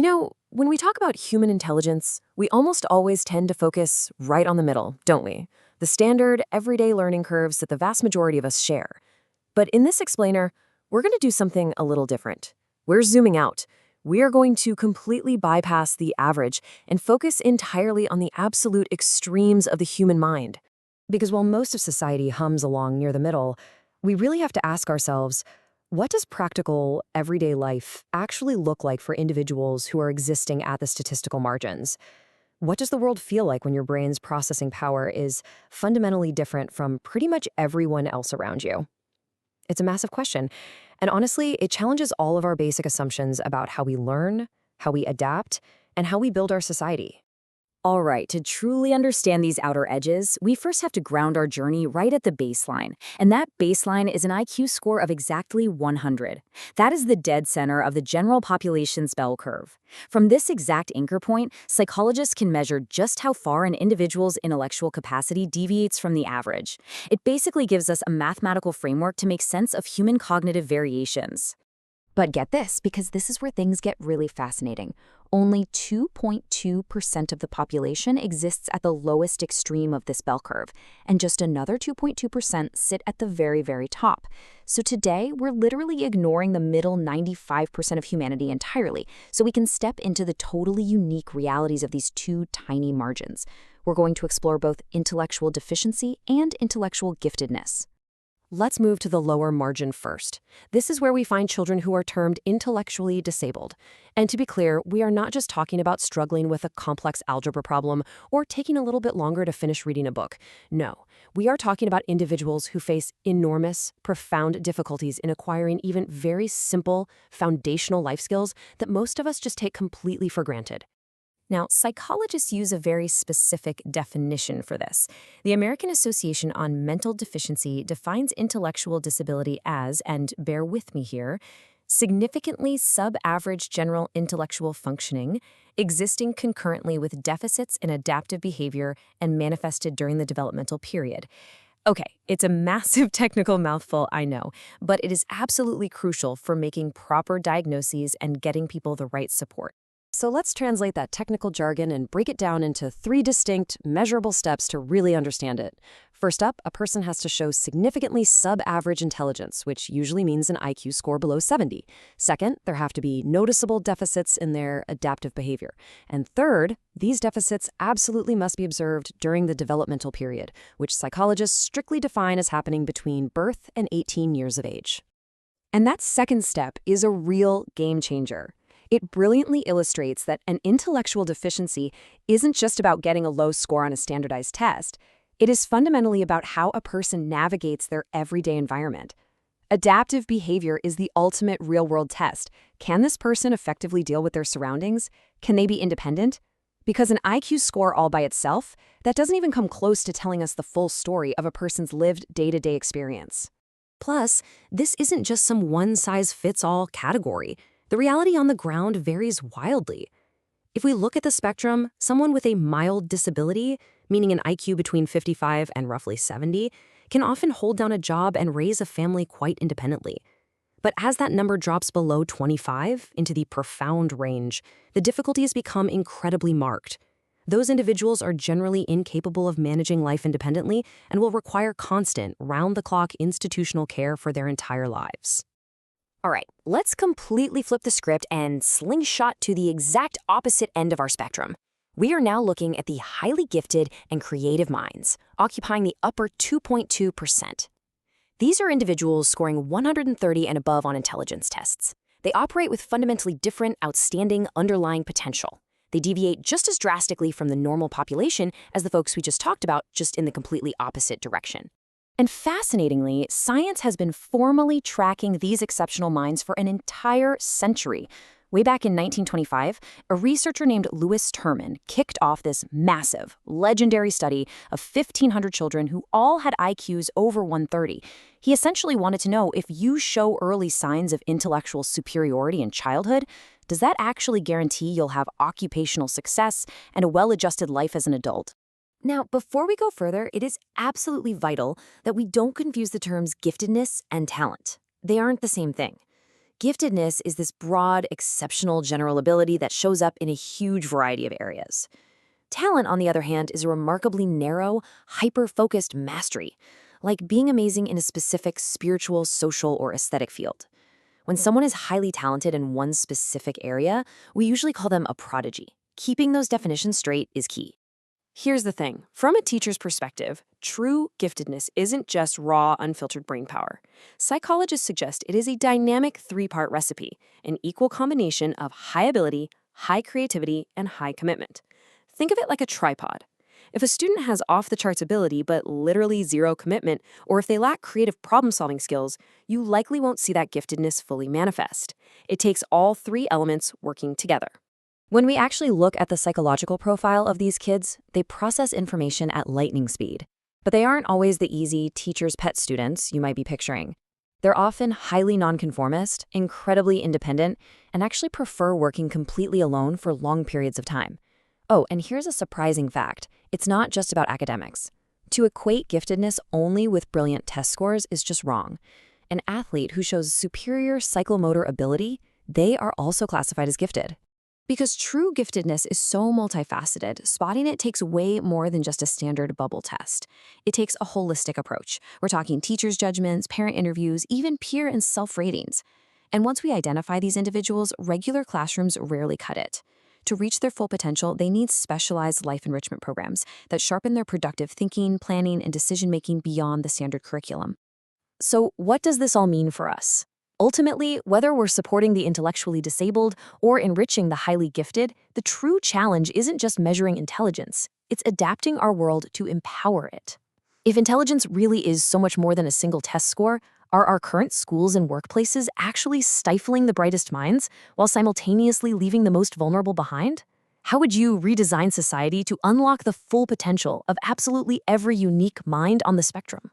When we talk about human intelligence, we almost always tend to focus right on the middle, don't we? The standard, everyday learning curves that the vast majority of us share. But in this explainer, we're going to do something a little different. We're zooming out. We are going to completely bypass the average and focus entirely on the absolute extremes of the human mind. Because while most of society hums along near the middle, we really have to ask ourselves, what does practical, everyday life actually look like for individuals who are existing at the statistical margins? What does the world feel like when your brain's processing power is fundamentally different from pretty much everyone else around you? It's a massive question, and honestly, it challenges all of our basic assumptions about how we learn, how we adapt, and how we build our society. All right, to truly understand these outer edges, we first have to ground our journey right at the baseline. And that baseline is an IQ score of exactly 100. That is the dead center of the general population's bell curve. From this exact anchor point, psychologists can measure just how far an individual's intellectual capacity deviates from the average. It basically gives us a mathematical framework to make sense of human cognitive variations. But get this, because this is where things get really fascinating. Only 2.2% of the population exists at the lowest extreme of this bell curve, and just another 2.2% sit at the very, very top. So today, we're literally ignoring the middle 95% of humanity entirely, so we can step into the totally unique realities of these two tiny margins. We're going to explore both intellectual deficiency and intellectual giftedness. Let's move to the lower margin first. This is where we find children who are termed intellectually disabled. And to be clear, we are not just talking about struggling with a complex algebra problem or taking a little bit longer to finish reading a book. No, we are talking about individuals who face enormous, profound difficulties in acquiring even very simple, foundational life skills that most of us just take completely for granted. Now, psychologists use a very specific definition for this. The American Association on Mental Deficiency defines intellectual disability as, and bear with me here, significantly sub-average general intellectual functioning, existing concurrently with deficits in adaptive behavior and manifested during the developmental period. Okay, it's a massive technical mouthful, I know, but it is absolutely crucial for making proper diagnoses and getting people the right support. So let's translate that technical jargon and break it down into 3 distinct, measurable steps to really understand it. First up, a person has to show significantly sub-average intelligence, which usually means an IQ score below 70. Second, there have to be noticeable deficits in their adaptive behavior. And third, these deficits absolutely must be observed during the developmental period, which psychologists strictly define as happening between birth and 18 years of age. And that second step is a real game changer. It brilliantly illustrates that an intellectual deficiency isn't just about getting a low score on a standardized test. It is fundamentally about how a person navigates their everyday environment. Adaptive behavior is the ultimate real-world test. Can this person effectively deal with their surroundings? Can they be independent? Because an IQ score all by itself, that doesn't even come close to telling us the full story of a person's lived day-to-day experience. Plus, this isn't just some one-size-fits-all category. The reality on the ground varies wildly. If we look at the spectrum, someone with a mild disability, meaning an IQ between 55 and roughly 70, can often hold down a job and raise a family quite independently. But as that number drops below 25 into the profound range, the difficulties become incredibly marked. Those individuals are generally incapable of managing life independently and will require constant, round-the-clock institutional care for their entire lives. All right, let's completely flip the script and slingshot to the exact opposite end of our spectrum. We are now looking at the highly gifted and creative minds, occupying the upper 2.2%. These are individuals scoring 130 and above on intelligence tests. They operate with fundamentally different, outstanding underlying potential. They deviate just as drastically from the normal population as the folks we just talked about, just in the completely opposite direction. And fascinatingly, science has been formally tracking these exceptional minds for an entire century. Way back in 1925, a researcher named Lewis Terman kicked off this massive, legendary study of 1,500 children who all had IQs over 130. He essentially wanted to know, if you show early signs of intellectual superiority in childhood, does that actually guarantee you'll have occupational success and a well-adjusted life as an adult? Now, before we go further, it is absolutely vital that we don't confuse the terms giftedness and talent. They aren't the same thing. Giftedness is this broad, exceptional general ability that shows up in a huge variety of areas. Talent, on the other hand, is a remarkably narrow, hyper-focused mastery, like being amazing in a specific spiritual, social, or aesthetic field. When someone is highly talented in one specific area, we usually call them a prodigy. Keeping those definitions straight is key. Here's the thing. From a teacher's perspective, true giftedness isn't just raw, unfiltered brain power. Psychologists suggest it is a dynamic three-part recipe, an equal combination of high ability, high creativity, and high commitment. Think of it like a tripod. If a student has off-the-charts ability but literally zero commitment, or if they lack creative problem-solving skills, you likely won't see that giftedness fully manifest. It takes all three elements working together. When we actually look at the psychological profile of these kids, they process information at lightning speed. But they aren't always the easy teacher's pet students you might be picturing. They're often highly nonconformist, incredibly independent, and actually prefer working completely alone for long periods of time. Oh, and here's a surprising fact. It's not just about academics. To equate giftedness only with brilliant test scores is just wrong. An athlete who shows superior psychomotor ability, they are also classified as gifted. Because true giftedness is so multifaceted, spotting it takes way more than just a standard bubble test. It takes a holistic approach. We're talking teachers' judgments, parent interviews, even peer and self-ratings. And once we identify these individuals, regular classrooms rarely cut it. To reach their full potential, they need specialized life enrichment programs that sharpen their productive thinking, planning, and decision-making beyond the standard curriculum. So what does this all mean for us? Ultimately, whether we're supporting the intellectually disabled or enriching the highly gifted, the true challenge isn't just measuring intelligence, it's adapting our world to empower it. If intelligence really is so much more than a single test score, are our current schools and workplaces actually stifling the brightest minds while simultaneously leaving the most vulnerable behind? How would you redesign society to unlock the full potential of absolutely every unique mind on the spectrum?